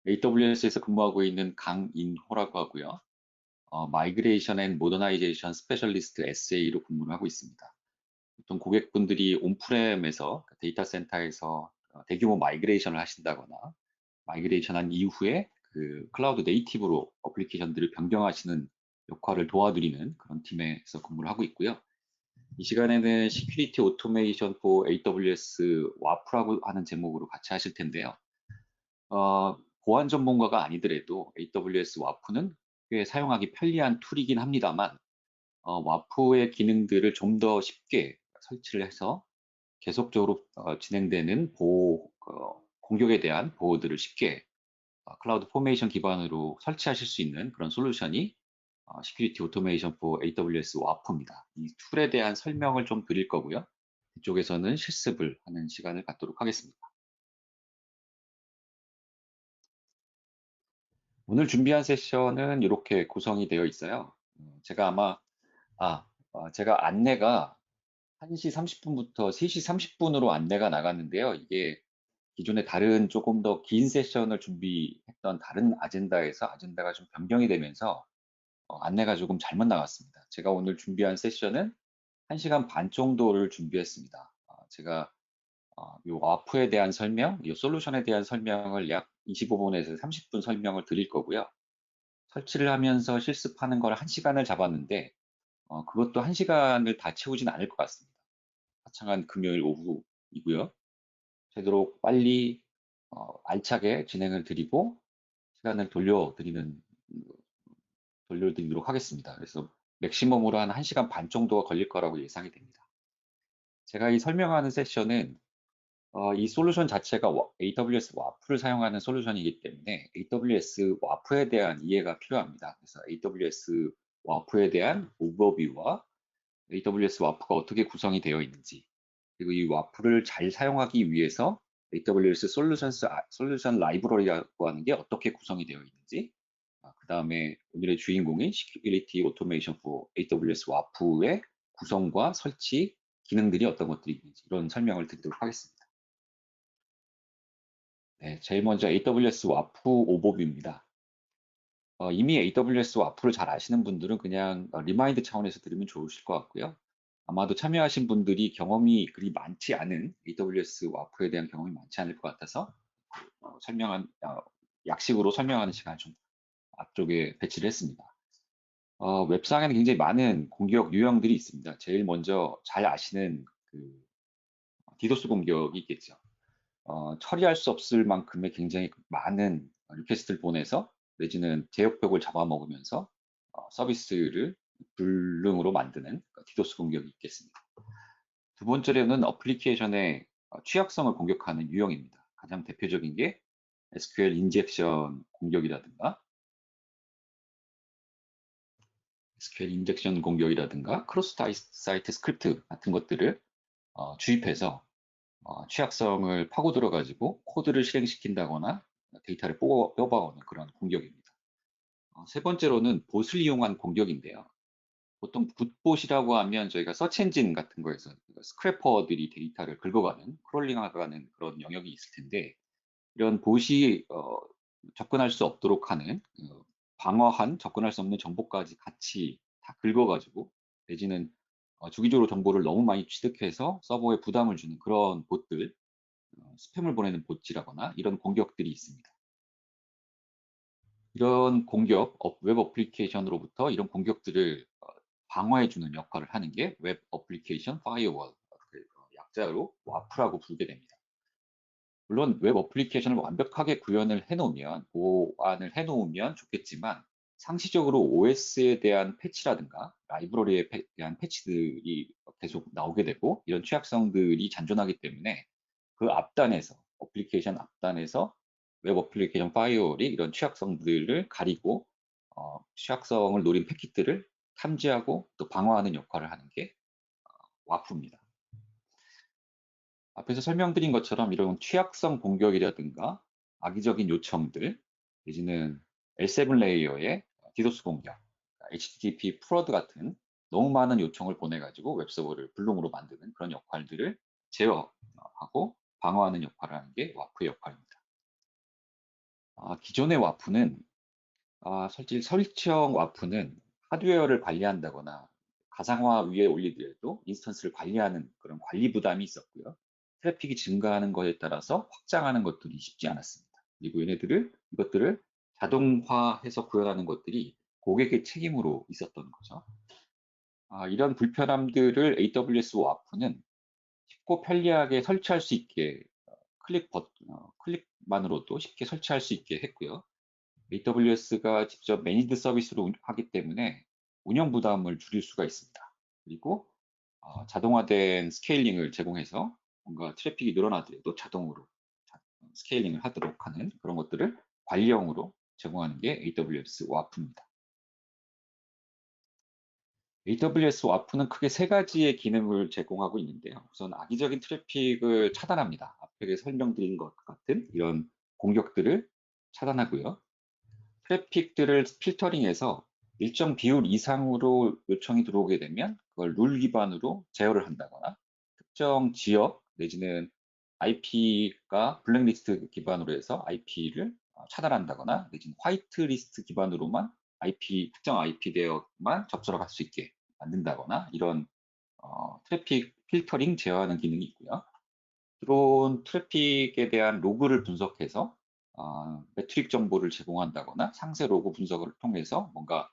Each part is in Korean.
AWS에서 근무하고 있는 강인호라고 하고요. 마이그레이션 앤 모더나이제이션 스페셜리스트 SA로 근무를 하고 있습니다. 보통 고객분들이 온프렘에서 데이터 센터에서 대규모 마이그레이션을 하신다거나 마이그레이션 한 이후에 그 클라우드 네이티브로 어플리케이션들을 변경하시는 역할을 도와드리는 그런 팀에서 근무를 하고 있고요. 이 시간에는 Security Automation for AWS WAF라고 하는 제목으로 같이 하실 텐데요. 보안 전문가가 아니더라도 AWS 와프는 꽤 사용하기 편리한 툴이긴 합니다만, 와프의 기능들을 좀 더 쉽게 설치를 해서 계속적으로 진행되는 공격에 대한 보호들을 쉽게 클라우드 포메이션 기반으로 설치하실 수 있는 그런 솔루션이 Security Automation for AWS 와프입니다. 이 툴에 대한 설명을 좀 드릴 거고요. 이쪽에서는 실습을 하는 시간을 갖도록 하겠습니다. 오늘 준비한 세션은 이렇게 구성이 되어 있어요. 제가 아마, 제가 안내가 1시 30분부터 3시 30분으로 안내가 나갔는데요. 이게 기존에 다른 조금 더 긴 세션을 준비했던 다른 아젠다에서 아젠다가 좀 변경이 되면서 안내가 조금 잘못 나갔습니다. 제가 오늘 준비한 세션은 1시간 반 정도를 준비했습니다. 제가 이 와프에 대한 설명, 이 솔루션에 대한 설명을 약 25분에서 30분 설명을 드릴 거고요. 설치를 하면서 실습하는 걸 1시간을 잡았는데 그것도 1시간을 다 채우진 않을 것 같습니다. 화창한 금요일 오후이고요. 되도록 빨리 알차게 진행을 드리고 시간을 돌려드리도록 하겠습니다. 그래서 맥시멈으로 한 1시간 반 정도가 걸릴 거라고 예상이 됩니다. 제가 이 설명하는 세션은 이 솔루션 자체가 AWS 와프를 사용하는 솔루션이기 때문에 AWS 와프에 대한 이해가 필요합니다. 그래서 AWS 와프에 대한 오버뷰와 AWS 와프가 어떻게 구성이 되어 있는지, 그리고 이 와프를 잘 사용하기 위해서 AWS 솔루션 라이브러리라고 하는 게 어떻게 구성이 되어 있는지, 그 다음에 오늘의 주인공인 Security Automation for AWS 와프의 구성과 설치, 기능들이 어떤 것들이 있는지 이런 설명을 드리도록 하겠습니다. 네, 제일 먼저 AWS 와프 오버뷰입니다. 이미 AWS 와프를 잘 아시는 분들은 그냥 리마인드 차원에서 들으면 좋으실 것 같고요. 아마도 참여하신 분들이 경험이 그리 많지 않은 AWS 와프에 대한 경험이 많지 않을 것 같아서 약식으로 설명하는 시간을 좀 앞쪽에 배치를 했습니다. 웹상에는 굉장히 많은 공격 유형들이 있습니다. 제일 먼저 잘 아시는 그 디도스 공격이 있겠죠. 처리할 수 없을 만큼의 굉장히 많은 리퀘스트를 보내서 내지는 제역벽을 잡아먹으면서 서비스를 불능으로 만드는 디도스 공격이 있겠습니다. 두 번째로는 어플리케이션의 취약성을 공격하는 유형입니다. 가장 대표적인 게 SQL 인젝션 공격이라든가 크로스 사이트 스크립트 같은 것들을 주입해서 취약성을 파고 들어가지고 코드를 실행시킨다거나 데이터를 뽑아오는 그런 공격입니다. 세 번째로는 봇을 이용한 공격인데요. 보통 굿봇이라고 하면 저희가 서치 엔진 같은 거에서 스크래퍼들이 데이터를 긁어가는 크롤링하는 그런 영역이 있을 텐데, 이런 봇이 접근할 수 없도록 하는 방어한 접근할 수 없는 정보까지 같이 다 긁어가지고 내지는 주기적으로 정보를 너무 많이 취득해서 서버에 부담을 주는 그런 봇들, 스팸을 보내는 봇이라거나 이런 공격들이 있습니다. 이런 공격, 웹 어플리케이션으로부터 이런 공격들을 방어해주는 역할을 하는 게 웹 어플리케이션 파이어월, 약자로 와프라고 부르게 됩니다. 물론 웹 어플리케이션을 완벽하게 구현을 해놓으면, 보완을 해놓으면 좋겠지만, 상시적으로 OS에 대한 패치라든가 라이브러리에 대한 패치들이 계속 나오게 되고 이런 취약성들이 잔존하기 때문에 그 앞단에서, 어플리케이션 앞단에서 웹 어플리케이션 파이어월이 이런 취약성들을 가리고 취약성을 노린 패킷들을 탐지하고 또 방어하는 역할을 하는 게 와프입니다. 앞에서 설명드린 것처럼 이런 취약성 공격이라든가 악의적인 요청들, 내지는 L7 레이어의 디도스 공격, HTTP 프로드 같은 너무 많은 요청을 보내가지고 웹서버를 불능으로 만드는 그런 역할들을 제어하고 방어하는 역할을 하는 게 와프의 역할입니다. 기존의 와프는 솔직히 설치형 와프는 하드웨어를 관리한다거나 가상화 위에 올리더라도 인스턴스를 관리하는 그런 관리 부담이 있었고요. 트래픽이 증가하는 것에 따라서 확장하는 것들이 쉽지 않았습니다. 그리고 이것들을 자동화해서 구현하는 것들이 고객의 책임으로 있었던 거죠. 이런 불편함들을 AWS 와프는 쉽고 편리하게 설치할 수 있게 클릭만으로도 쉽게 설치할 수 있게 했고요. AWS가 직접 매니드 서비스로 하기 때문에 운영 부담을 줄일 수가 있습니다. 그리고 자동화된 스케일링을 제공해서 뭔가 트래픽이 늘어나더라도 자동으로 스케일링을 하도록 하는 그런 것들을 관리형으로 제공하는 게 AWS 와프입니다. AWS 와프는 크게 세 가지의 기능을 제공하고 있는데요. 우선 악의적인 트래픽을 차단합니다. 앞에 설명드린 것 같은 이런 공격들을 차단하고요. 트래픽들을 필터링해서 일정 비율 이상으로 요청이 들어오게 되면 그걸 룰 기반으로 제어를 한다거나 특정 지역 내지는 IP가 블랙리스트 기반으로 해서 IP를 차단한다거나 내지는 화이트리스트 기반으로만 특정 IP 대역만 접속을 할 수 있게 만든다거나 이런 트래픽 필터링 제어하는 기능이 있고요. 들어온 트래픽에 대한 로그를 분석해서 매트릭 정보를 제공한다거나 상세 로그 분석을 통해서 뭔가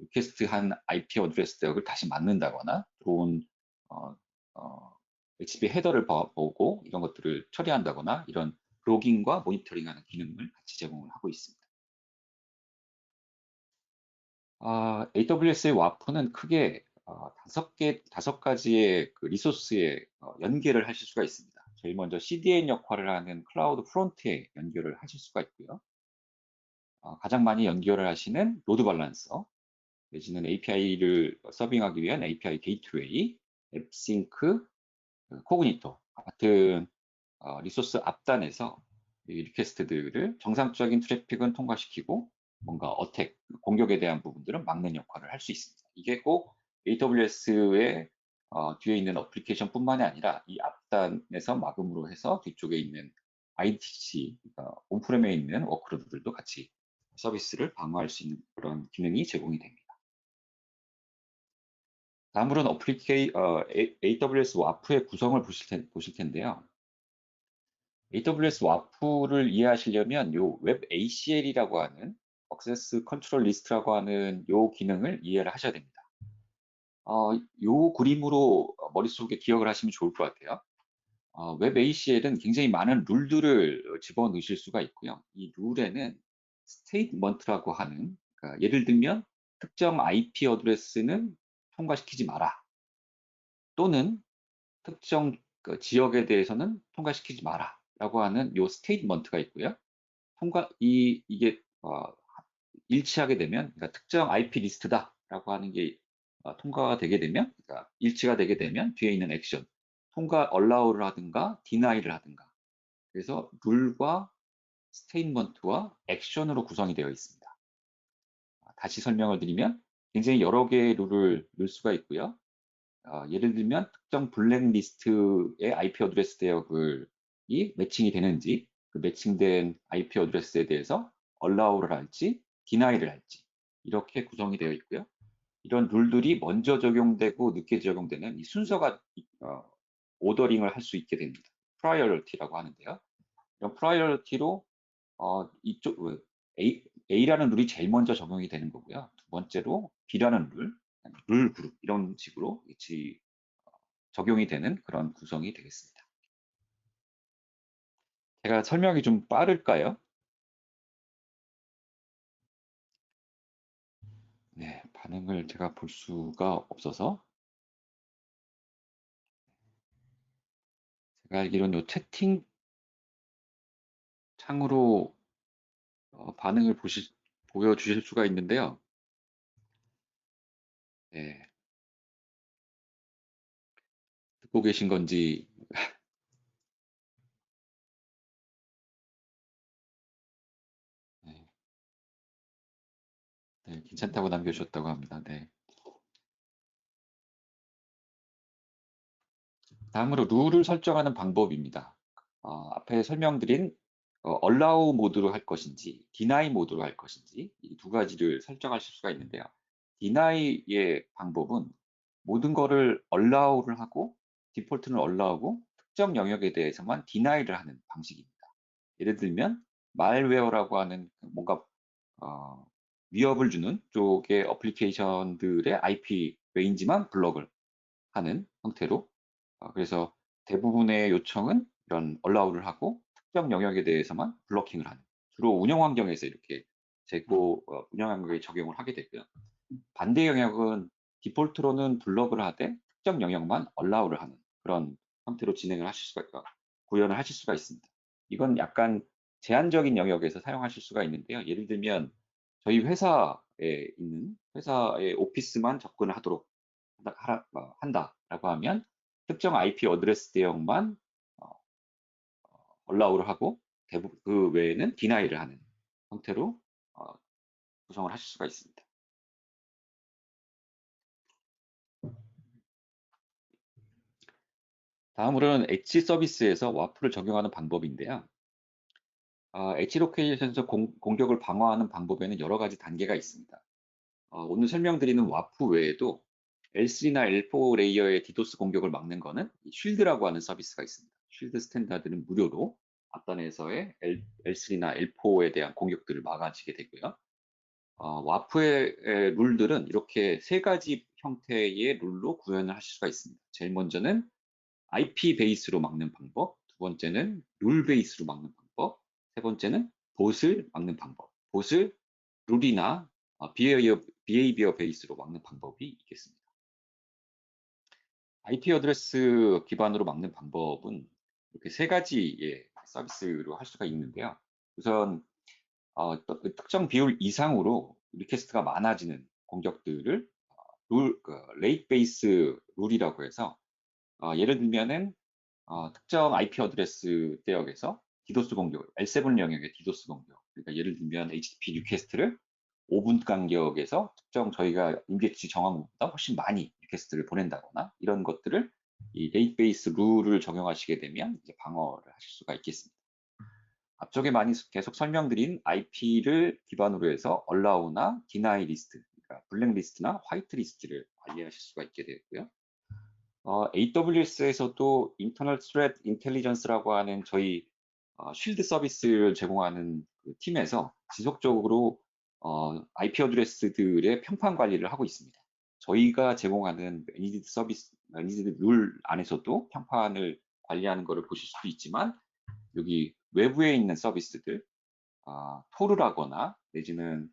리퀘스트한 IP 어드레스 대역을 다시 맞는다거나 들어온 어, HTTP 헤더를 보고 이런 것들을 처리한다거나 이런 로깅과 모니터링하는 기능을 같이 제공을 하고 있습니다. AWS의 와프는 크게 다섯 가지의 그 리소스에 연계를 하실 수가 있습니다. 제일 먼저 CDN 역할을 하는 클라우드 프론트에 연결을 하실 수가 있고요. 가장 많이 연결을 하시는 로드 밸런서, 내지는 API를 서빙하기 위한 API 게이트웨이, 앱싱크, 코그니토 같은 리소스 앞단에서 이 리퀘스트들을 정상적인 트래픽은 통과시키고 뭔가 공격에 대한 부분들은 막는 역할을 할 수 있습니다. 이게 꼭 AWS의 뒤에 있는 어플리케이션뿐만이 아니라 이 앞단에서 막음으로 해서 뒤쪽에 있는 IDC, 그러니까 온프렘에 있는 워크로드들도 같이 서비스를 방어할 수 있는 그런 기능이 제공이 됩니다. 다음으로는 AWS 와프의 구성을 보실 텐데요. AWS 와프를 이해하시려면 요 웹 ACL이라고 하는 액세스 컨트롤 리스트라고 하는 요 기능을 이해를 하셔야 됩니다. 요 그림으로 머릿속에 기억을 하시면 좋을 것 같아요. 웹 ACL은 굉장히 많은 룰들을 집어넣으실 수가 있고요. 이 룰에는 스테이트먼트라고 하는, 그러니까 예를 들면 특정 IP 어드레스는 통과시키지 마라, 또는 특정 그 지역에 대해서는 통과시키지 마라라고 하는 요 스테이트먼트가 있고요. 이게 일치하게 되면, 그러니까 특정 IP 리스트다라고 하는 게 통과가 되게 되면, 그러니까 일치가 되게 되면 뒤에 있는 액션, allow를 하든가 deni를 하든가, 그래서 룰과 스테이트먼트와 액션으로 구성이 되어 있습니다. 다시 설명을 드리면 굉장히 여러 개의 룰을 넣을 수가 있고요. 예를 들면 특정 블랙리스트의 IP 어드레스 대역이 매칭이 되는지, 그 매칭된 IP 어드레스에 대해서 allow를 할지 deni를 할지 이렇게 구성이 되어 있고요. 이런 룰들이 먼저 적용되고 늦게 적용되는 이 순서가 오더링을 할 수 있게 됩니다. 프라이어리티라고 하는데요. 이런 프라이어리티로 이쪽 A라는 룰이 제일 먼저 적용이 되는 거고요. 두 번째로 B라는 룰 그룹 이런 식으로 적용이 되는 그런 구성이 되겠습니다. 제가 설명이 좀 빠를까요? 네, 반응을 제가 볼 수가 없어서 제가 알기로는 이 채팅 창으로 반응을 보여주실 수가 있는데요. 네, 듣고 계신 건지 네, 네, 괜찮다고 남겨주셨다고 합니다. 네. 다음으로 룰을 설정하는 방법입니다. 앞에 설명드린 allow 모드로 할 것인지, deny 모드로 할 것인지 이 두 가지를 설정하실 수가 있는데요. deny의 방법은 모든 거를 allow를 하고 디폴트는 allow고 특정 영역에 대해서만 deny를 하는 방식입니다. 예를 들면 malware라고 하는 뭔가 어, 위협을 주는 쪽의 어플리케이션들의 IP 레인지만 블럭을 하는 형태로 그래서 대부분의 요청은 이런 allow를 하고 특정 영역에 대해서만 블로킹을 하는 주로 운영 환경에서 이렇게 운영 환경에 적용을 하게 되고요. 반대 영역은 디폴트로는 블럭을 하되 특정 영역만 allow를 하는 그런 형태로 진행을 하실 수가 있고 구현을 하실 수가 있습니다. 이건 약간 제한적인 영역에서 사용하실 수가 있는데요. 예를 들면 저희 회사에 있는 회사의 오피스만 접근을 하도록 한다라고 하면 특정 IP 어드레스 대역만 어, allow를 하고 대부분 그 외에는 deny를 하는 형태로 어, 구성을 하실 수가 있습니다. 다음으로는 엣지 서비스에서 와프를 적용하는 방법인데요. 엣지 로케이션에서 공격을 방어하는 방법에는 여러 가지 단계가 있습니다. 오늘 설명드리는 와프 외에도 L3나 L4 레이어의 디도스 공격을 막는 거는 쉴드라고 하는 서비스가 있습니다. 쉴드 스탠다드는 무료로 앞단에서의 L3나 L4에 대한 공격들을 막아지게 되고요. 와프의 룰들은 이렇게 세 가지 형태의 룰로 구현을 하실 수가 있습니다. 제일 먼저는 IP 베이스로 막는 방법, 두 번째는 룰 베이스로 막는 방법, 세 번째는 봇을 막는 방법. 봇을 룰이나 비헤이비어 베이스로 막는 방법이 있겠습니다. IP 어드레스 기반으로 막는 방법은 이렇게 세 가지의 서비스로 할 수가 있는데요. 우선 특정 비율 이상으로 리퀘스트가 많아지는 공격들을 레이트 베이스 룰이라고 해서 예를 들면은 특정 IP 어드레스 대역에서 디도스 공격, L7 영역의 디도스 공격. 그러니까 예를 들면 HTTP 리퀘스트를 5분 간격에서 특정 저희가 임계치 정한 것보다 훨씬 많이 리퀘스트를 보낸다거나 이런 것들을 이 데이트베이스 룰을 적용하시게 되면 이제 방어를 하실 수가 있겠습니다. 앞쪽에 많이 계속 설명드린 IP를 기반으로 해서 allow나 deny 리스트, 그러니까 블랙 리스트나 화이트 리스트를 관리하실 수가 있게 되고요. AWS에서도 Internal Threat Intelligence라고 하는 저희 쉴드 서비스를 제공하는 그 팀에서 지속적으로 IP 어드레스들의 평판 관리를 하고 있습니다. 저희가 제공하는 매니지드 서비스, 매니지드 룰 안에서도 평판을 관리하는 것을 보실 수도 있지만 여기 외부에 있는 서비스들, 토르라거나 내지는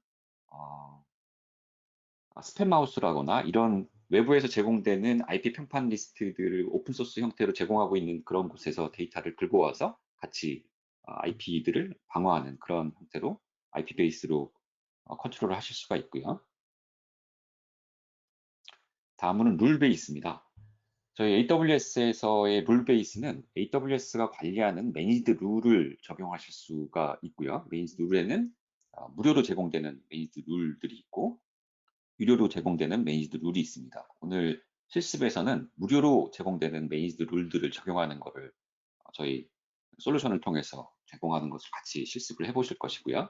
스팸마우스라거나 이런 외부에서 제공되는 IP 평판 리스트들을 오픈소스 형태로 제공하고 있는 그런 곳에서 데이터를 들고 와서 같이 IP들을 방어하는 그런 형태로 IP 베이스로 컨트롤을 하실 수가 있고요. 다음은 룰 베이스입니다. 저희 AWS에서의 룰 베이스는 AWS가 관리하는 매니지드 룰을 적용하실 수가 있고요. 매니지드 룰에는 무료로 제공되는 매니지드 룰들이 있고 유료로 제공되는 매니지드 룰이 있습니다. 오늘 실습에서는 무료로 제공되는 매니지드 룰들을 적용하는 것을 저희 솔루션을 통해서 제공하는 것을 같이 실습을 해보실 것이고요.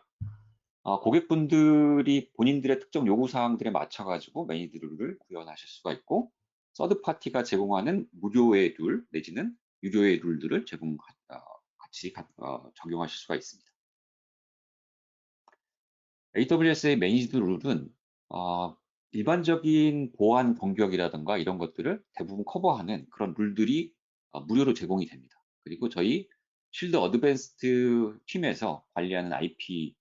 고객분들이 본인들의 특정 요구사항들에 맞춰가지고 매니지드 룰을 구현하실 수가 있고 서드 파티가 제공하는 무료의 룰 내지는 유료의 룰들을 같이 적용하실 수가 있습니다. AWS의 매니지드 룰은 일반적인 보안 공격이라든가 이런 것들을 대부분 커버하는 그런 룰들이 무료로 제공이 됩니다. 그리고 저희 쉴드 어드밴스드 팀에서 관리하는 IP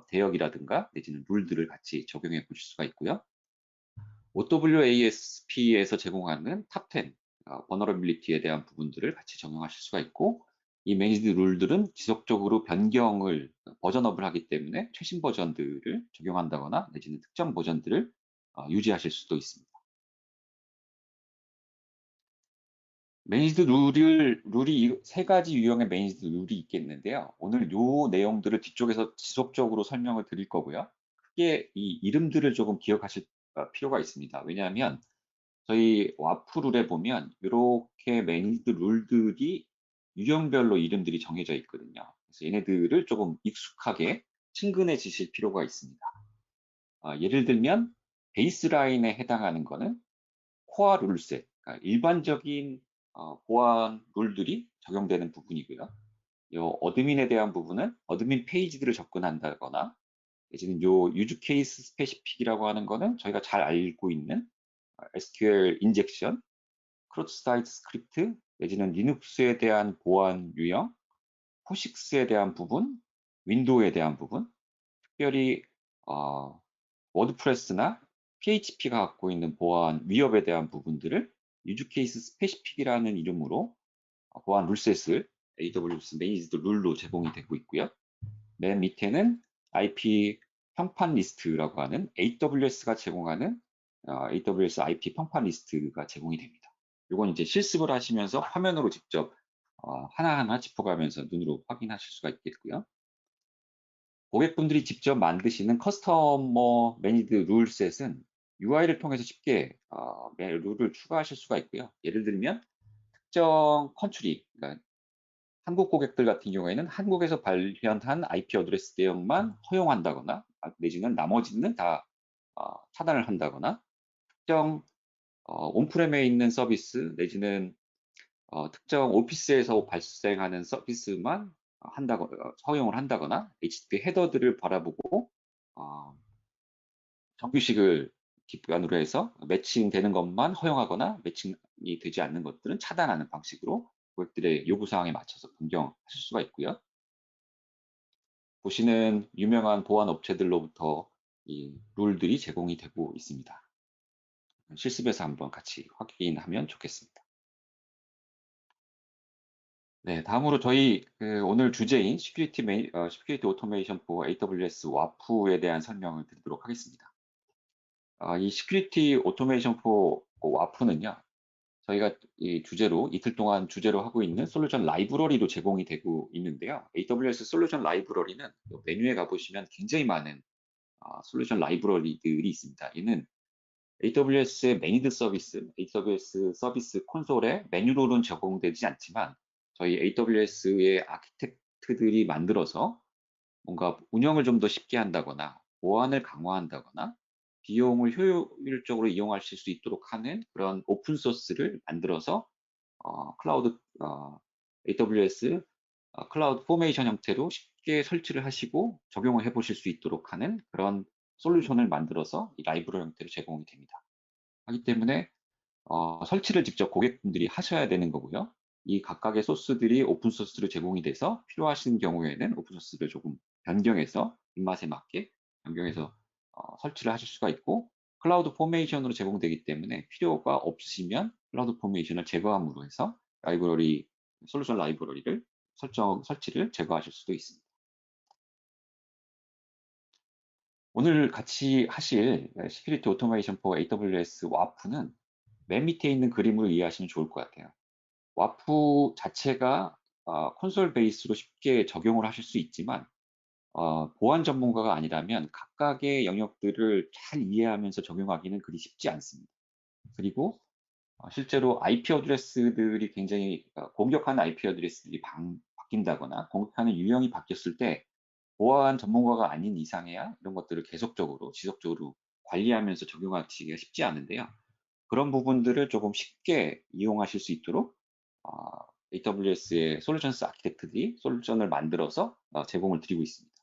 대역이라든가 내지는 룰들을 같이 적용해 보실 수가 있고요. OWASP에서 제공하는 탑10 버너러빌리티에 대한 부분들을 같이 적용하실 수가 있고 이 매니지드 룰들은 지속적으로 변경을 버전업을 하기 때문에 최신 버전들을 적용한다거나 내지는 특정 버전들을 유지하실 수도 있습니다. 매니지드 룰이 세 가지 유형의 매니지드 룰이 있겠는데요. 오늘 요 내용들을 뒤쪽에서 지속적으로 설명을 드릴 거고요. 크게 이 이름들을 조금 기억하실 필요가 있습니다. 왜냐하면 저희 와프 룰에 보면 이렇게 매니지드 룰들이 유형별로 이름들이 정해져 있거든요. 그래서 얘네들을 조금 익숙하게 친근해지실 필요가 있습니다. 예를 들면 베이스라인에 해당하는 거는 코어 룰셋, 그러니까 일반적인 보안 룰들이 적용되는 부분이고요. 요 어드민에 대한 부분은 어드민 페이지들을 접근한다거나, 내지는 요 유즈 케이스 스페시픽이라고 하는 거는 저희가 잘 알고 있는 SQL 인젝션, 크로스 사이트 스크립트, 내지는 리눅스에 대한 보안 유형, 포식스에 대한 부분, 윈도우에 대한 부분, 특별히 어, 워드프레스나 PHP가 갖고 있는 보안 위협에 대한 부분들을 유즈 케이스 스페시픽이라는 이름으로 보안 룰셋을 AWS 매니지드 룰로 제공이 되고 있고요. 맨 밑에는 IP 평판 리스트라고 하는 AWS가 제공하는 AWS IP 평판 리스트가 제공이 됩니다. 이건 이제 실습을 하시면서 화면으로 직접 하나하나 짚어가면서 눈으로 확인하실 수가 있겠고요. 고객분들이 직접 만드시는 커스터머 매니드 룰셋은 UI를 통해서 쉽게 룰을 추가하실 수가 있고요. 예를 들면 특정 컨트리, 그러니까 한국 고객들 같은 경우에는 한국에서 발현한 IP 어드레스 대역만 허용한다거나, 내지는 나머지는 다 차단을 한다거나, 특정 온프렘에 있는 서비스 내지는 특정 오피스에서 발생하는 서비스만 허용을 한다거나, HTTP 헤더들을 바라보고 정규식을 기반으로 해서 매칭되는 것만 허용하거나 매칭이 되지 않는 것들은 차단하는 방식으로 고객들의 요구사항에 맞춰서 변경하실 수가 있고요. 보시는 유명한 보안 업체들로부터 이 룰들이 제공이 되고 있습니다. 실습에서 한번 같이 확인하면 좋겠습니다. 네, 다음으로 저희 오늘 주제인 Security Automation for AWS 와프에 대한 설명을 드리도록 하겠습니다. 이 Security Automation for 와프는요, 저희가 이 주제로 이틀 동안 주제로 하고 있는 솔루션 라이브러리로 제공이 되고 있는데요. AWS 솔루션 라이브러리는 메뉴에 가보시면 굉장히 많은 솔루션 라이브러리들이 있습니다. 이는 AWS의 매니드 서비스, AWS 서비스 콘솔에 메뉴로는 적용되지 않지만 저희 AWS의 아키텍트들이 만들어서 뭔가 운영을 좀 더 쉽게 한다거나 보안을 강화한다거나 비용을 효율적으로 이용하실 수 있도록 하는 그런 오픈 소스를 만들어서 클라우드 AWS 클라우드 포메이션 형태로 쉽게 설치를 하시고 적용을 해보실 수 있도록 하는 그런 솔루션을 만들어서 이 라이브러리 형태로 제공이 됩니다. 하기 때문에 설치를 직접 고객분들이 하셔야 되는 거고요. 이 각각의 소스들이 오픈 소스로 제공이 돼서 필요하신 경우에는 오픈 소스를 조금 변경해서 입맛에 맞게 변경해서 설치를 하실 수가 있고, 클라우드 포메이션으로 제공되기 때문에 필요가 없으시면 클라우드 포메이션을 제거함으로 해서 솔루션 라이브러리를 설치를 제거하실 수도 있습니다. 오늘 같이 하실 Security Automation for AWS 와프는 맨 밑에 있는 그림으로 이해하시면 좋을 것 같아요. 와프 자체가 콘솔 베이스로 쉽게 적용을 하실 수 있지만 보안 전문가가 아니라면 각각의 영역들을 잘 이해하면서 적용하기는 그리 쉽지 않습니다. 그리고 실제로 IP 어드레스들이 굉장히 공격하는 IP 어드레스들이 바뀐다거나 공격하는 유형이 바뀌었을 때 보안 전문가가 아닌 이상해야 이런 것들을 계속적으로 지속적으로 관리하면서 적용하기가 쉽지 않은데요. 그런 부분들을 조금 쉽게 이용하실 수 있도록 AWS의 솔루션스 아키텍트들이 솔루션을 만들어서 제공을 드리고 있습니다.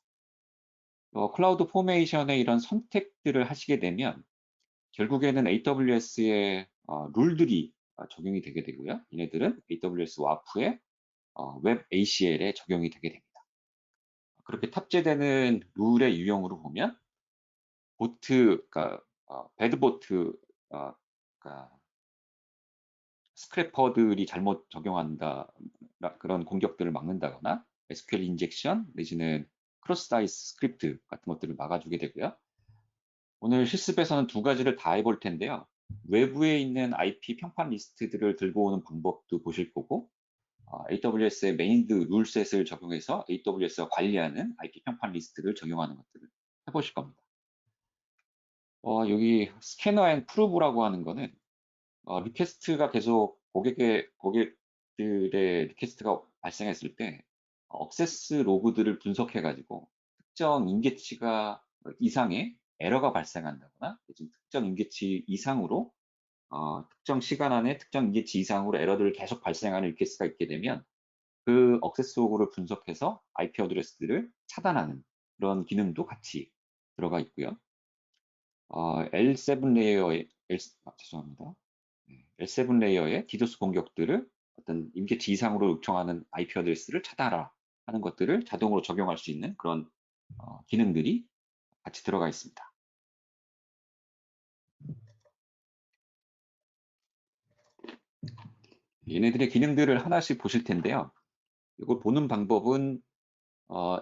클라우드 포메이션의 이런 선택들을 하시게 되면 결국에는 AWS의 룰들이 적용이 되게 되고요. 얘네들은 AWS 와프의 웹 ACL에 적용이 되게 됩니다. 그렇게 탑재되는 룰의 유형으로 보면 배드보트, 그러니까 스크래퍼들이 잘못 적용한다, 그런 공격들을 막는다거나 SQL 인젝션 내지는 크로스 사이트 스크립트 같은 것들을 막아주게 되고요. 오늘 실습에서는 두 가지를 다 해볼 텐데요. 외부에 있는 IP 평판 리스트들을 들고 오는 방법도 보실 거고, AWS의 메인드 룰셋을 적용해서 AWS가 관리하는 IP 평판 리스트를 적용하는 것들을 해보실 겁니다. 여기 스캐너 앤 프루브라고 하는 거는 리퀘스트가 계속 고객들의 리퀘스트가 발생했을 때 억세스 로그들을 분석해 가지고 특정 임계치가 이상의 에러가 발생한다거나 요즘 특정 임계치 이상으로 특정 시간 안에 특정 임계치 이상으로 에러들을 계속 발생하는 리퀘스트가 있게 되면 그 억세스 로그를 분석해서 IP 어드레스들을 차단하는 그런 기능도 같이 들어가 있고요. L7 레이어의 죄송합니다. L7 레이어의 디도스 공격들을 어떤 임계치 이상으로 요청하는 IP 어드레스를 차단하라 하는 것들을 자동으로 적용할 수 있는 그런 기능들이 같이 들어가 있습니다. 얘네들의 기능들을 하나씩 보실 텐데요. 이걸 보는 방법은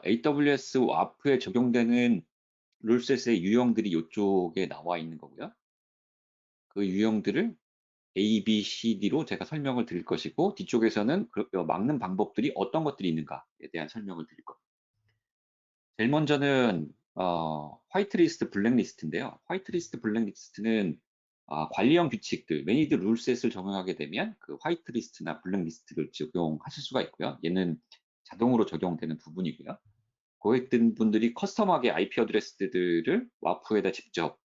AWS 와프에 적용되는 룰셋의 유형들이 이쪽에 나와 있는 거고요. 그 유형들을 A, B, C, D로 제가 설명을 드릴 것이고 뒤쪽에서는 막는 방법들이 어떤 것들이 있는가에 대한 설명을 드릴 겁니다. 제일 먼저는 화이트리스트, 블랙리스트인데요. 화이트리스트, 블랙리스트는 관리형 규칙들, 매니드 룰셋을 적용하게 되면 그 화이트리스트나 블랙리스트를 적용하실 수가 있고요. 얘는 자동으로 적용되는 부분이고요. 고객들 분들이 커스텀하게 IP 어드레스들을 와프에다 직접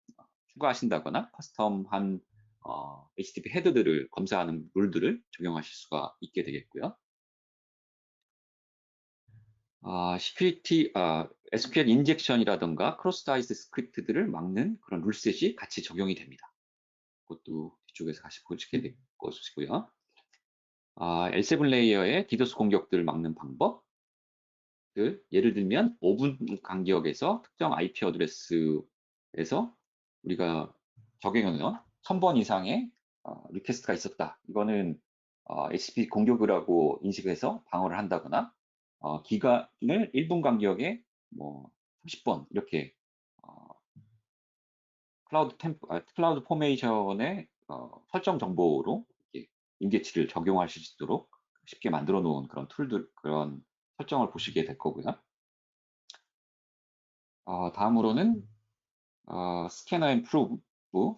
추가하신다거나 커스텀한 HTTP 헤더들을 검사하는 룰들을 적용하실 수가 있게 되겠고요. SQL 인젝션이라던가 크로스 사이트 스크립트들을 막는 그런 룰셋이 같이 적용이 됩니다. 그것도 뒤쪽에서 같이 보시게 될 것이고요. L7 레이어의 디도스 공격들을 막는 방법, 예를 들면 5분 간격에서 특정 IP 어드레스에서 우리가 적용하는 1000번 이상의 리퀘스트가 있었다. 이거는 HTTP 공격을 하고 인식해서 방어를 한다거나 기간을 1분 간격에 뭐 30번 이렇게 어, 클라우드 포메이션의 설정 정보로 이렇게 임계치를 적용하실 수 있도록 쉽게 만들어 놓은 그런 툴들, 그런 설정을 보시게 될 거고요. 다음으로는 스캐너 앤 프로브,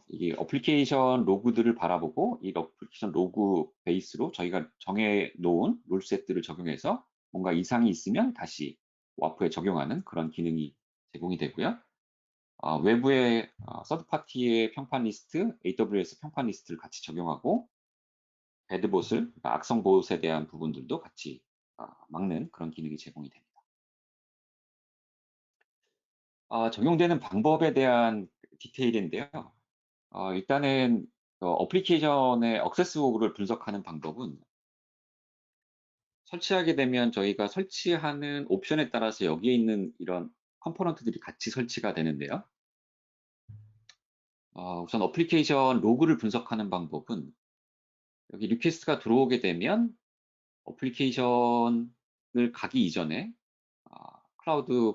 이 어플리케이션 로그들을 바라보고 이 어플리케이션 로그 베이스로 저희가 정해 놓은 룰셋들을 적용해서 뭔가 이상이 있으면 다시 와프에 적용하는 그런 기능이 제공이 되고요. 외부의 서드 파티의 평판 리스트, AWS 평판 리스트를 같이 적용하고 배드봇을, 그러니까 악성 보ot에 대한 부분들도 같이 막는 그런 기능이 제공이 됩니다. 적용되는 방법에 대한 디테일인데요. 일단은 어플리케이션의 억세스 로그를 분석하는 방법은 설치하게 되면 저희가 설치하는 옵션에 따라서 여기에 있는 이런 컴포넌트들이 같이 설치가 되는데요. 우선 어플리케이션 로그를 분석하는 방법은 여기 리퀘스트가 들어오게 되면 어플리케이션을 가기 이전에 클라우드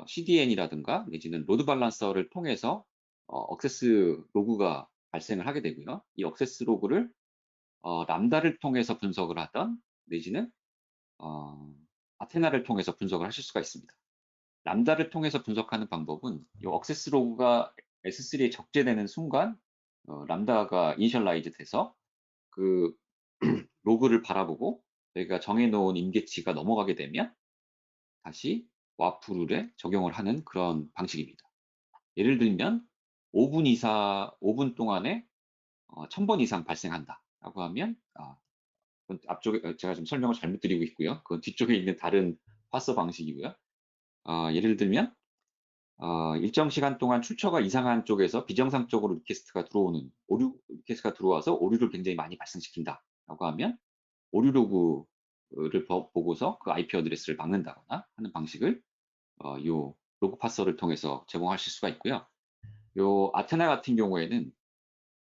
CDN이라든가 내지는 로드 밸런서를 통해서 억세스 로그가 발생을 하게 되고요. 이 억세스 로그를 람다를 통해서 분석을 하던 내지는 아테나를 통해서 분석을 하실 수가 있습니다. 람다를 통해서 분석하는 방법은 이 억세스 로그가 S3에 적재되는 순간 람다가 이니셜라이즈 돼서 그 로그를 바라보고 저희가 정해놓은 임계치가 넘어가게 되면 다시 와프 룰에 적용을 하는 그런 방식입니다. 예를 들면 5분 동안에 1000번 이상 발생한다 라고 하면 앞쪽에 제가 좀 설명을 잘못 드리고 있고요. 그건 뒤쪽에 있는 다른 파서 방식이고요. 예를 들면 일정 시간 동안 출처가 이상한 쪽에서 비정상적으로 리퀘스트가 들어와서 오류를 굉장히 많이 발생시킨다 라고 하면 오류 로그를 보고서 그 IP 어드레스를 막는다거나 하는 방식을 요 로그 파서를 통해서 제공하실 수가 있고요. 요 아테나 같은 경우에는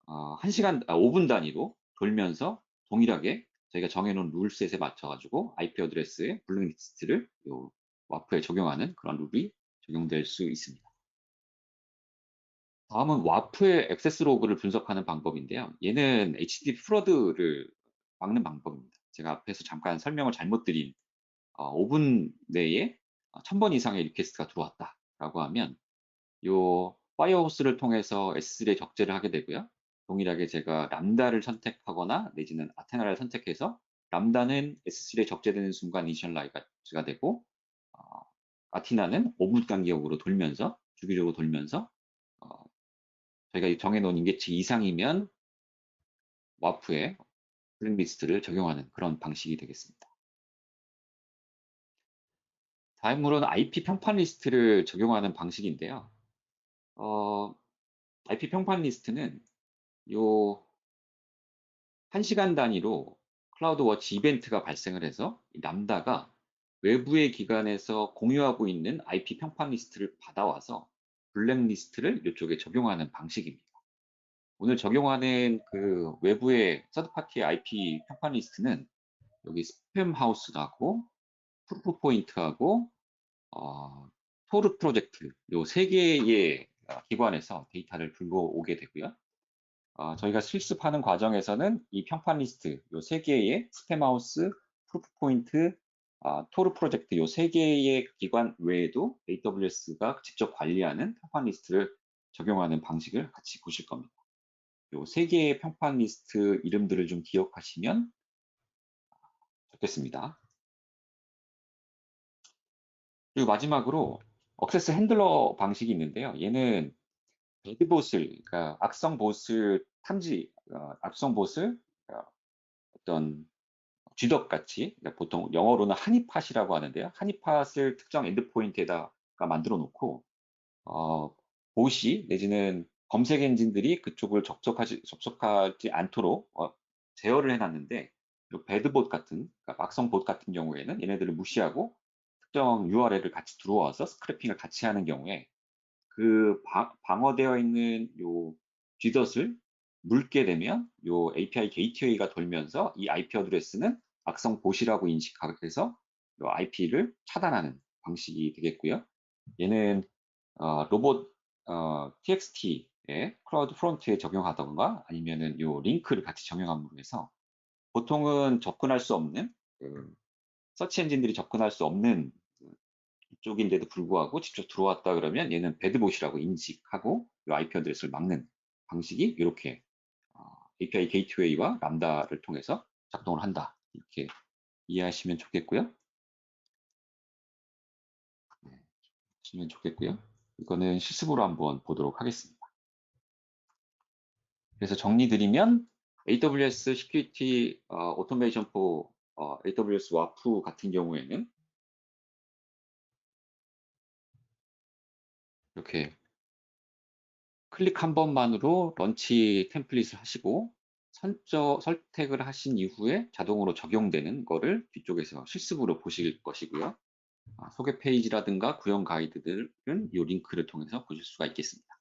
5분 단위로 돌면서 동일하게 저희가 정해놓은 룰셋에 맞춰가지고 IP 어드레스의 블랙리스트를 요 와프에 적용하는 그런 룰이 적용될 수 있습니다. 다음은 와프의 액세스 로그를 분석하는 방법인데요. 얘는 HTTP 프로드를 막는 방법입니다. 제가 앞에서 잠깐 설명을 잘못 드린 5분 내에 1000번 이상의 리퀘스트가 들어왔다라고 하면 요 파이어호스를 통해서 S3에 적재를 하게 되고요. 동일하게 제가 람다를 선택하거나 내지는 아테나를 선택해서 람다는 S3에 적재되는 순간 가 되고, 어, 아티나는 5분 간격으로 돌면서, 주기적으로 돌면서, 어, 저희가 정해놓은 임계치 이상이면 와프에 블랙리스트를 적용하는 그런 방식이 되겠습니다. 다음으로는 IP 평판 리스트를 적용하는 방식인데요. IP 평판 리스트는 요 1시간 단위로 클라우드워치 이벤트가 발생을 해서 이 람다가 외부의 기관에서 공유하고 있는 IP 평판 리스트를 받아와서 블랙리스트를 이쪽에 적용하는 방식입니다. 오늘 적용하는 그 외부의 서드파티 IP 평판 리스트는 여기 스팸 하우스하고 프루프 포인트하고 토르 프로젝트 요 세 개의 기관에서 데이터를 들고 오게 되고요. 저희가 실습하는 과정에서는 이 평판 리스트 요 세 개의 스팸하우스, 프루프포인트, 토르 프로젝트 요 세 개의 기관 외에도 AWS가 직접 관리하는 평판 리스트를 적용하는 방식을 같이 보실 겁니다. 요 세 개의 평판 리스트 이름들을 좀 기억하시면 좋겠습니다. 그리고 마지막으로 억세스 핸들러 방식이 있는데요. 얘는 배드봇을, 그러니까 악성 봇을 악성 봇을 어떤 쥐덕같이, 그러니까 보통 영어로는 하니팟이라고 하는데요. 하니팟을 특정 엔드포인트에다가 만들어 놓고, 봇이 내지는 검색 엔진들이 그쪽을 접속하지 않도록 제어를 해놨는데, 배드봇 같은, 그러니까 악성 봇 같은 경우에는 얘네들을 무시하고 특정 URL을 같이 들어와서 스크래핑을 같이 하는 경우에 그 방어되어 있는 요 쥐덫을 물게 되면 요 API 게이트웨이가 돌면서 이 IP 어드레스는 악성 봇이라고 인식해서 요 IP를 차단하는 방식이 되겠고요. 얘는 로봇 TXT에 클라우드 프론트에 적용하던가 아니면은 요 링크를 같이 적용함으로 해서 보통은 접근할 수 없는 서치 엔진들이 접근할 수 없는 쪽인데도 불구하고 직접 들어왔다 그러면 얘는 배드봇이라고 인식하고 이 IP 어드레스를 막는 방식이 이렇게 API 게이트웨이와 람다를 통해서 작동을 한다. 이렇게 이해하시면 좋겠고요. 네, 하시면 좋겠고요. 이거는 실습으로 한번 보도록 하겠습니다. 그래서 정리드리면 AWS Security Automation for AWS WAF 같은 경우에는 이렇게 클릭 한 번만으로 런치 템플릿을 하시고 선택을 하신 이후에 자동으로 적용되는 거를 뒤쪽에서 실습으로 보실 것이고요. 소개 페이지라든가 구형 가이드들은 이 링크를 통해서 보실 수가 있겠습니다.